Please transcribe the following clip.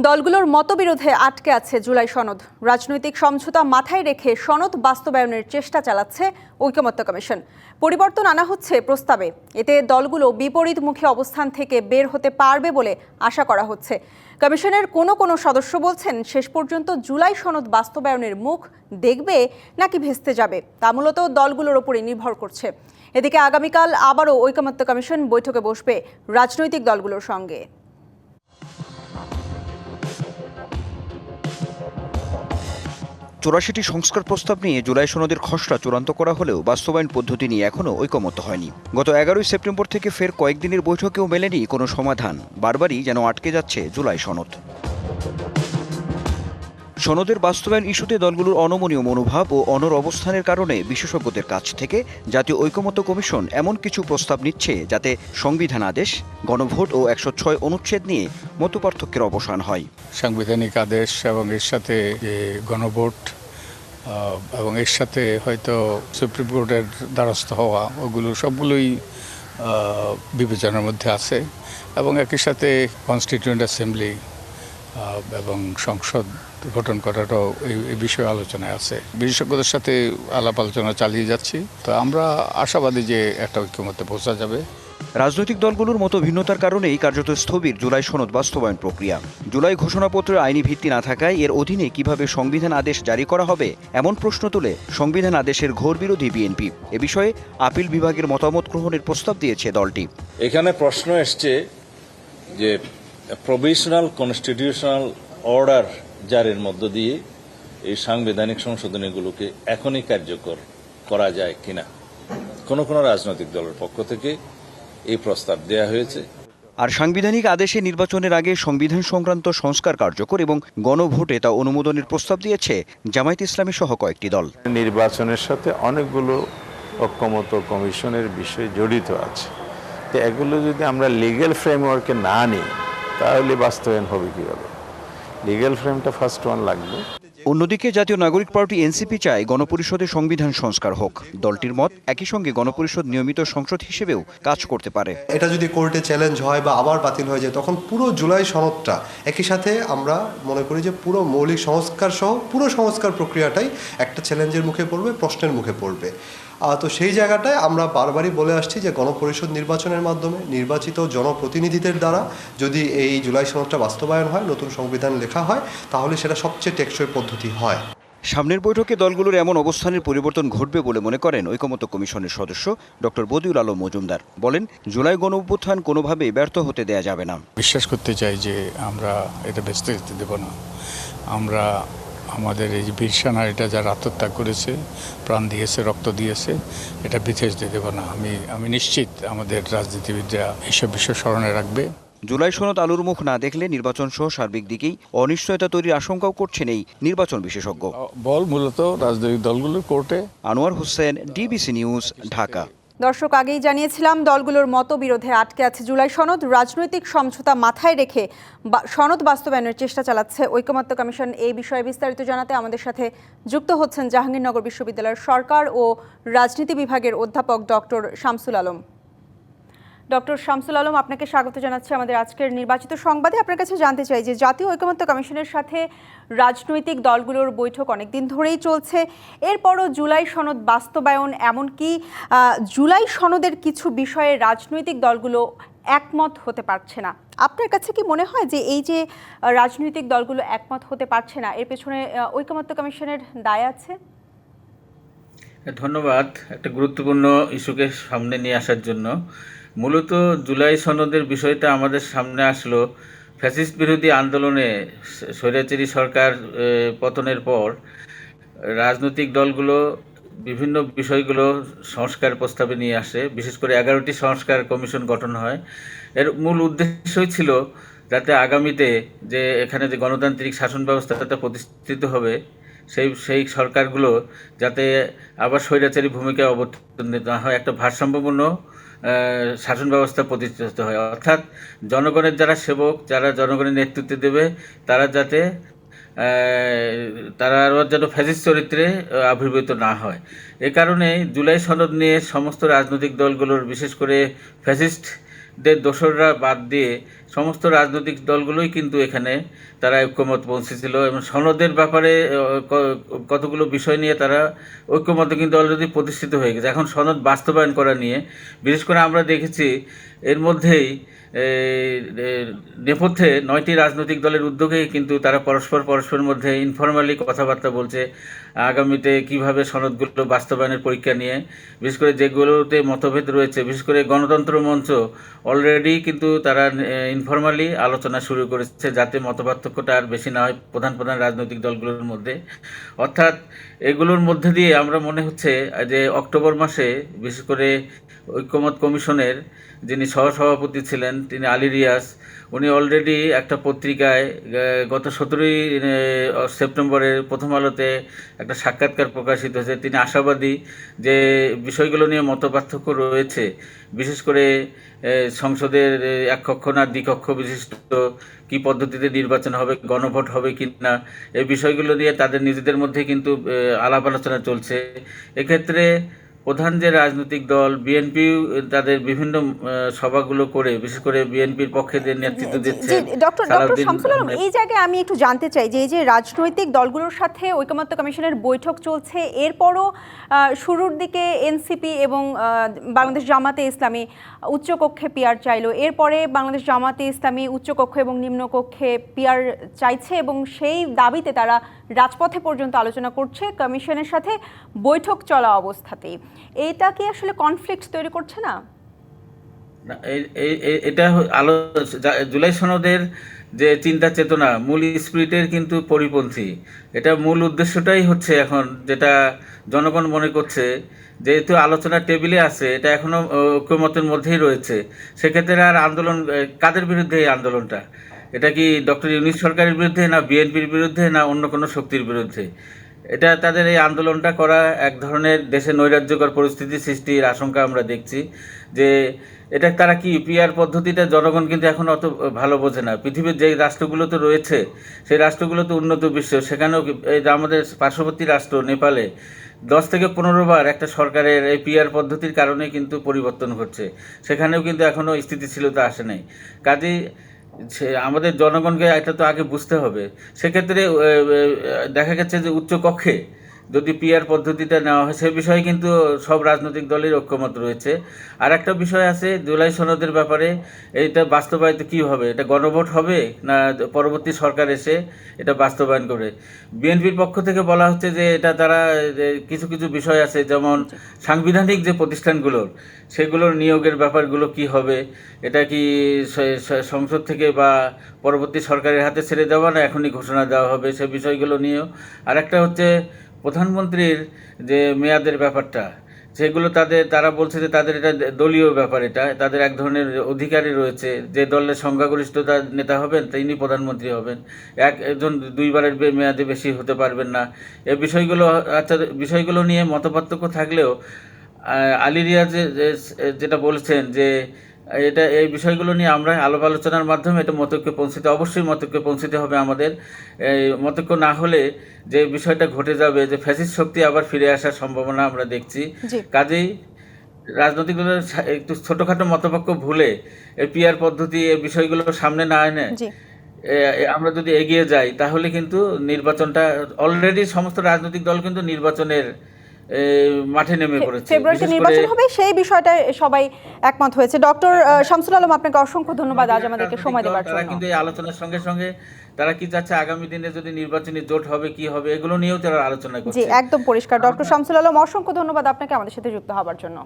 দলগুলোর মতবিরোধে আটকে আছে জুলাই সনদ। রাজনৈতিক সমঝোতা মাথায় রেখে সনদ বাস্তবায়নের চেষ্টা চালাচ্ছে ঐকমত্য কমিশন। পরিবর্তন আনা হচ্ছে প্রস্তাবে। এতে দলগুলো বিপরীতমুখী অবস্থান থেকে বের হতে পারবে বলে আশা করা হচ্ছে। কমিশনের কোনো সদস্য বলছেন, শেষ পর্যন্ত জুলাই সনদ বাস্তবায়নের মুখ দেখবে নাকি ভেস্তে যাবে তা মূলত দলগুলোর উপরই নির্ভর করছে। এদিকে আগামীকাল আবারও ঐকমত্য কমিশন বৈঠকে বসবে রাজনৈতিক দলগুলোর সঙ্গে। ৮৪টি সংস্কার প্রস্তাব নিয়ে জুলাই সনদের খসড়া চূড়ান্ত করা হলেও বাস্তবায়ন পদ্ধতি নিয়ে এখনও ঐকমত্য হয়নি। গত ১১ সেপ্টেম্বর থেকে ফের কয়েকদিনের বৈঠকেও মেলেনি কোনো সমাধান। বারবারই যেন আটকে যাচ্ছে জুলাই সনদ। সনদের বাস্তবায়ন ইস্যুতে দলগুলোর অনমনীয় মনোভাব ও অনড় অবস্থানের কারণে বিশেষজ্ঞদের কাছ থেকে জাতীয় ঐকমত্য কমিশন এমন কিছু প্রস্তাব নিচ্ছে যাতে সংবিধান আদেশ, গণভোট ও ১০৬ অনুচ্ছেদ নিয়ে মতপার্থক্যের অবসান হয়। সাংবিধানিক আদেশ এবং এর সাথে যে গণভোট এবং এর সাথে হয়তো সুপ্রিম কোর্টের দ্বারস্থ হওয়া, ওগুলো সবগুলোই বিবেচনার মধ্যে আছে এবং একই সাথে কনস্টিটিউয়েন্ট অ্যাসেম্বলি এবং সংসদ গঠন করাটাও এই বিষয়ে আলোচনায় আছে। বিশেষজ্ঞদের সাথে আলাপ আলোচনা চালিয়ে যাচ্ছি, তো আমরা আশাবাদী যে একটা ঐক্যমত্যে পৌঁছা যাবে। রাজনৈতিক দলগুলোর মতো ভিন্নতার কারণেই কার্যত স্থবির জুলাই সনদ বাস্তবায়ন প্রক্রিয়া। জুলাই ঘোষণাপত্রের আইনি ভিত্তি না থাকায় এর অধীনে কিভাবে সংবিধান আদেশ জারি করা হবে এমন প্রশ্ন তুলে সংবিধান আদেশের ঘোর বিরোধী বিএনপি। এ বিষয়ে আপিল বিভাগের মতামত গ্রহণের প্রস্তাব দিয়েছে দলটি। এখানে প্রশ্ন এসছে যে প্রভিশনাল কনস্টিটিউশনাল অর্ডার জারির মধ্য দিয়ে এই সাংবিধানিক সংশোধনীগুলোকে এখনই কার্যকর করা যায় কিনা। কোনো রাজনৈতিক দলের পক্ষ থেকে এই প্রস্তাব দেয়া হয়েছে। আর সাংবিধানিক আদেশে নির্বাচনের আগে সংবিধান সংক্রান্ত সংস্কার কার্যকর এবং গণভোটে তা অনুমোদনের প্রস্তাব দিয়েছে জামায়াত ইসলামী সহ কয়েকটি দল। নির্বাচনের সাথে অনেকগুলো ঐকমত্য কমিশনের বিষয় জড়িত আছে, তো এগুলো যদি আমরা লিগ্যাল ফ্রেমওয়ার্কে না নিই তাহলে বাস্তবায়ন হবে কীভাবে? লিগ্যাল ফ্রেমটা ফার্স্ট ওয়ান লাগবে। অন্যদিকে জাতীয় নাগরিক পার্টি এনসিপি চায় গণপরিষদে সংবিধান সংস্কার হোক। দলটির মত, একই সঙ্গে গণপরিষদ নিয়মিত সংসদ হিসেবেও কাজ করতে পারে। এটা যদি কোর্টে চ্যালেঞ্জ হয় বা আবার বাতিল হয়ে যায়, তখন পুরো জুলাই সনদটা একই সাথে আমরা মনে করি যে পুরো মৌলিক সংস্কার সহ পুরো সংস্কার প্রক্রিয়াটাই একটা চ্যালেঞ্জের মুখে পড়বে, প্রশ্নের মুখে পড়বে। তো সেই জায়গাটায় আমরা বারবারই বলে আসছি যে গণপরিষদ নির্বাচনের মাধ্যমে নির্বাচিত জনপ্রতিনিধিদের দ্বারা যদি এই জুলাই সনদটা বাস্তবায়ন হয়, নতুন সংবিধান লেখা হয়, তাহলে সেটা সবচেয়ে টেকসই পদ্ধতি হয়। সামনের বৈঠকে দলগুলোর এমন অবস্থানের পরিবর্তন ঘটবে বলে মনে করেন ঐকমত্য কমিশনের সদস্য ডক্টর বদিউল আলম মজুমদার। বলেন, জুলাই গণঅভ্যুত্থান কোনোভাবেই ব্যর্থ হতে দেয়া যাবে না। বিশ্বাস করতে চাই যে আমরা এটা ভেস্তে যেতে দেব না। আমরা আমাদের এই বীর সেনারা যারা আত্মত্যাগ করেছে, প্রাণ দিয়েছে, রক্ত দিয়েছে, এটা বৃথা যেতে দেব না। আমি নিশ্চিত আমাদের রাজনীতিবিদরা এইসব বিষয় স্মরণে রাখবে। জুলাই সনদ আলুর মুখ না দেখলে নির্বাচন সহ সার্বিক দিকেই অনিশ্চয়তা তৈরির আশঙ্কাও করছেন এই নির্বাচন বিশেষজ্ঞ। বল মূলত রাজনৈতিক দলগুলোর কোর্টে। Anwar Hossain, DBC news, Dhaka. দর্শক, আগেই জানিয়েছিলাম দলগুলোর মতবিরোধে আটকে আছে জুলাই সনদ। রাজনৈতিক সমঝোতা মাথায় রেখে সনদ বাস্তবায়নের চেষ্টা চালাচ্ছে ঐকমত্য কমিশন। এই বিষয়ে বিস্তারিত জানাতে আমাদের সাথে যুক্ত হচ্ছেন জাহাঙ্গীরনগর বিশ্ববিদ্যালয়ের সরকার ও রাজনীতি বিভাগের অধ্যাপক ডক্টর শামসুল আলম। ডক্টর শামসুল আলম, আপনাকে স্বাগত জানাচ্ছি আমাদের আজকের নির্বাচিত সংবাদে। আপনার কাছে জানতে চাই যে জাতীয় ঐকমত্য কমিশনের সাথে রাজনৈতিক দলগুলোর বৈঠক অনেকদিন ধরেই চলছে, এরপরও জুলাই সনদ বাস্তবায়ন, এমনকি জুলাই সনদের কিছু বিষয়ে রাজনৈতিক দলগুলো একমত হতে পারছে না। আপনার কাছে কি মনে হয় যে এই যে রাজনৈতিক দলগুলো একমত হতে পারছে না, এর পেছনে ঐকমত্য কমিশনের দায় আছে? ধন্যবাদ একটা গুরুত্বপূর্ণ ইস্যুকে সামনে নিয়ে আসার জন্য। মূলত জুলাই সনদের বিষয়টা আমাদের সামনে আসলো ফ্যাসিস্ট বিরোধী আন্দোলনে। স্বৈরাচারী সরকার পতনের পর রাজনৈতিক দলগুলো বিভিন্ন বিষয়গুলো সংস্কার প্রস্তাবে নিয়ে আসে। বিশেষ করে 11টি সংস্কার কমিশন গঠন হয়। এর মূল উদ্দেশ্যই ছিল যাতে আগামীতে যে এখানে যে গণতান্ত্রিক শাসন ব্যবস্থাটা প্রতিষ্ঠিত হবে, সেই সরকারগুলো যাতে আবার স্বৈরাচারী ভূমিকায় অবতীর্ণ না হয়, একটা ভারসাম্যপূর্ণ শাসন ব্যবস্থা প্রতিষ্ঠিত হয়। অর্থাৎ জনগণের যারা সেবক, যারা জনগণের নেতৃত্ব দেবে, তারা যাতে তারা যেন ফ্যাসিস্ট চরিত্রে আবির্ভূত না হয়। এ কারণে জুলাই সনদ নিয়ে সমস্ত রাজনৈতিক দলগুলোর, বিশেষ করে ফ্যাসিস্টদের দোসররা বাদ দিয়ে সমস্ত রাজনৈতিক দলগুলোই কিন্তু এখানে তারা ঐক্যমত পৌঁছেছিল এবং সনদের ব্যাপারে কতগুলো বিষয় নিয়ে তারা ঐক্যমত কিন্তু অলরেডি প্রতিষ্ঠিত হয়ে গেছে। এখন সনদ বাস্তবায়ন করা নিয়ে বিশেষ করে আমরা দেখেছি এর মধ্যেই নেপথ্যে 9টি রাজনৈতিক দলের উদ্যোগে কিন্তু তারা পরস্পরের মধ্যে ইনফরমালি কথাবার্তা বলছে আগামীতে কিভাবে সনদগুলো বাস্তবায়নের পরীক্ষা নিয়ে। বিশেষ করে যেগুলোতে মতভেদ রয়েছে, বিশেষ করে গণতন্ত্র মঞ্চ অলরেডি কিন্তু তারা ইনফরমালি আলোচনা শুরু করেছে যাতে মতপার্থক্যটা আর বেশি না হয় প্রধান রাজনৈতিক দলগুলোর মধ্যে। অর্থাৎ এগুলোর মধ্যে দিয়ে আমরা মনে হচ্ছে যে অক্টোবর মাসে বিশেষ করে ঐক্যমত কমিশনের যিনি সহসভাপতি ছিলেন তিনি আলী রিয়াজ, উনি অলরেডি একটা পত্রিকায় গত 17ই সেপ্টেম্বরের প্রথম আলোতে একটা সাক্ষাৎকার প্রকাশিত হয়েছে। তিনি আশাবাদী যে বিষয়গুলো নিয়ে মতপার্থক্য রয়েছে, বিশেষ করে সংসদের এককক্ষ না দ্বিকক্ষ বিশিষ্ট কি পদ্ধতিতে নির্বাচন হবে, গণভোট হবে কি না, এই বিষয়গুলো নিয়ে তাদের নিজেদের মধ্যে কিন্তু আলাপ আলোচনা চলছে। এক্ষেত্রে প্রধান যে রাজনৈতিক দল বিএনপি তাদের বিভিন্ন সভাগুলো করে বিশেষ করে বিএনপির পক্ষে যে নেতৃত্ব দিচ্ছে ডক্টর শামসুল আলম, এই জায়গায় আমি একটু জানতে চাই যে এই যে রাজনৈতিক দলগুলোর সাথে ঐকমত্য কমিশনের বৈঠক চলছে, এরপরও শুরুর দিকে এনসিপি এবং বাংলাদেশ জামাতে ইসলামী উচ্চকক্ষে পিআর চাইলো, এরপরে বাংলাদেশ জামাতে ইসলামী উচ্চকক্ষ এবং নিম্নকক্ষে পিআর চাইছে এবং সেই দাবিতে তারা রাজপথে পর্যন্ত আলোচনা করছে কমিশনের সাথে বৈঠক চলা অবস্থাতেই। এটা কি আসলে কনফ্লিক্ট তৈরি করছে না? এটা জুলাই সনদের যে চিন্তা চেতনা মূল স্পিরিটের কিন্তু পরিপন্থী। এটা মূল উদ্দেশ্যটাই হচ্ছে এখন যেটা জনগণ মনে করছে যেহেতু আলোচনার টেবিলে আছে, এটা এখনো ঐক্যমতের মধ্যেই রয়েছে, সেক্ষেত্রে আর আন্দোলন কাদের বিরুদ্ধে এই আন্দোলনটা? এটা কি ডক্টর ইউনূস সরকারের বিরুদ্ধে, না বিএনপির বিরুদ্ধে, না অন্য কোনো শক্তির বিরুদ্ধে? এটা তাদের এই আন্দোলনটা করা এক ধরনের দেশে নৈরাজ্যকর পরিস্থিতি সৃষ্টির আশঙ্কা আমরা দেখছি। যে এটা তারা কি পিআর পদ্ধতিটা জনগণ কিন্তু এখন অত ভালো বোঝে না। পৃথিবীর যে রাষ্ট্রগুলো তো রয়েছে সেই রাষ্ট্রগুলো তো উন্নত বিশ্ব, সেখানেও এই আমাদের পার্শ্ববর্তী রাষ্ট্র নেপালে 10 থেকে 15 বার একটা সরকারের এই পিআর পদ্ধতির কারণে কিন্তু পরিবর্তন ঘটছে, সেখানেও কিন্তু এখনও স্থিতিশীলতা আসে নাই। কাজেই আমাদের জনগণকে এটা তো আগে বুঝতে হবে। সেক্ষেত্রে দেখা গেছে যে উচ্চকক্ষে যদি পিআর পদ্ধতিটা নেওয়া হয় সে বিষয়ে কিন্তু সব রাজনৈতিক দলের ঐক্যমত রয়েছে। আর একটা বিষয় আছে জুলাই সনদের ব্যাপারে, এটা বাস্তবায়িত কী হবে? এটা গণভোট হবে না পরবর্তী সরকার এসে এটা বাস্তবায়ন করে? বিএনপির পক্ষ থেকে বলা হচ্ছে যে এটা তারা কিছু বিষয় আছে, যেমন সাংবিধানিক যে প্রতিষ্ঠানগুলোর সেগুলোর নিয়োগের ব্যাপারগুলো কি হবে, এটা কি সংসদ থেকে বা পরবর্তী সরকারের হাতে ছেড়ে দেওয়া না এখনই ঘোষণা দেওয়া হবে, সে বিষয়গুলো নিয়েও। আর একটা হচ্ছে প্রধানমন্ত্রীর যে মেয়াদের ব্যাপারটা, সেগুলো তারা বলছে যে তাদের এটা দলীয় ব্যাপার, এটা তাদের এক ধরনের অধিকারই রয়েছে, যে দলের সংখ্যাগরিষ্ঠতা নেতা হবেন তিনি প্রধানমন্ত্রী হবেন, একজন 2 বারের মেয়াদে বেশি হতে পারবেন না। এই বিষয়গুলো নিয়ে মতপার্থক্য থাকলেও আলী রিয়াজ যেটা বলেছেন যে এই বিষয়গুলো নিয়ে আমরা আলোচনার মাধ্যমে এটা অবশ্যই মতৈক্যে পৌঁছতে হবে আমাদের। মতৈক্য না হলে যে বিষয়টা ঘটে যাবে যে ফ্যাসিস্ট শক্তি আবার ফিরে আসার সম্ভাবনা আমরা দেখছি। কাজেই রাজনৈতিক দলের একটু ছোটখাটো মতপার্থক্য ভুলে এই পিআর পদ্ধতি এই বিষয়গুলো সামনে না এনে আমরা যদি এগিয়ে যাই তাহলে কিন্তু নির্বাচনটা অলরেডি সমস্ত রাজনৈতিক দল কিন্তু নির্বাচনের মাঠে নেমে পড়েছে, ফেব্রুয়ারিতে নির্বাচন হবে সেই বিষয়টা সবাই একমত হয়েছে। ডক্টর শামসুল আলম, আপনাকে অসংখ্য ধন্যবাদ আজ আমাদেরকে সময় দেওয়ার জন্য। তারা কিন্তু এই আলোচনার সঙ্গে সঙ্গে তারা কি চাচ্ছে আগামী দিনে যদি নির্বাচনী জোট হবে কি হবে এগুলো নিয়েও তারা আলোচনা করছে। জি, একদম পরিষ্কার। ডক্টর শামসুল আলম, অসংখ্য ধন্যবাদ আপনাকে আমাদের সাথে যুক্ত হওয়ার জন্য।